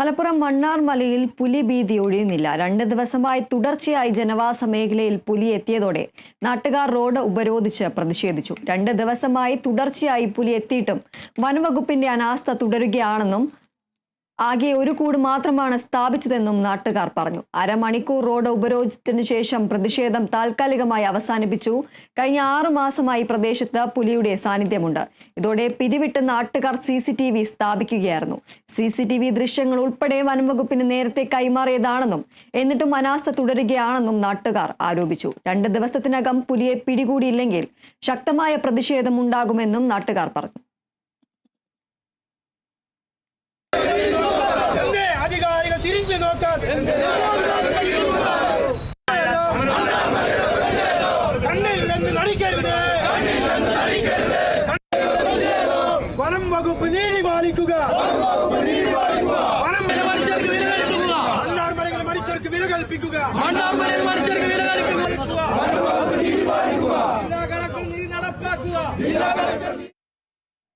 മലപ്പുറം മണ്ണാർമലയിൽ പുലി ഭീതി ഒഴിയുന്നില്ല. 2 ദിവസമായി തുടർച്ചയായി ജനവാസ മേഖലയിൽ പുലി എത്തിയതോടെ നാട്ടുകാർ റോഡ് ഉപരോധിച്ച് പ്രതിഷേധിച്ചു. 2 ദിവസമായി തുടർച്ചയായി പുലി എത്തിയിട്ടും വനംവകുപ്പിന്റെ അനാസ്ഥ തുടരുകയാണെന്നും ആകെ ഒരു കൂട് മാത്രമാണ് സ്ഥാപിച്ചതെന്നും നാട്ടുകാർ പറഞ്ഞു. അരമണിക്കൂർ റോഡ് ഉപരോധത്തിന് ശേഷം പ്രതിഷേധം താൽക്കാലികമായി അവസാനിപ്പിച്ചു. കഴിഞ്ഞ 6 മാസമായി പ്രദേശത്ത് പുലിയുടെ സാന്നിധ്യമുണ്ട്. ഇതോടെ പിരിവിട്ട് നാട്ടുകാർ CCTV സ്ഥാപിക്കുകയായിരുന്നു. CCTV ദൃശ്യങ്ങൾ ഉൾപ്പെടെ വനംവകുപ്പിന് നേരത്തെ കൈമാറിയതാണെന്നും എന്നിട്ടും അനാസ്ഥ തുടരുകയാണെന്നും നാട്ടുകാർ ആരോപിച്ചു. 2 ദിവസത്തിനകം പുലിയെ പിടികൂടിയില്ലെങ്കിൽ ശക്തമായ പ്രതിഷേധം ഉണ്ടാകുമെന്നും നാട്ടുകാർ പറഞ്ഞു. വനം വകുപ്പ് നീതി പാലിക്കുക. മനുഷ്യർക്ക് വില കൽപ്പിക്കുക. നടപ്പാക്കുക.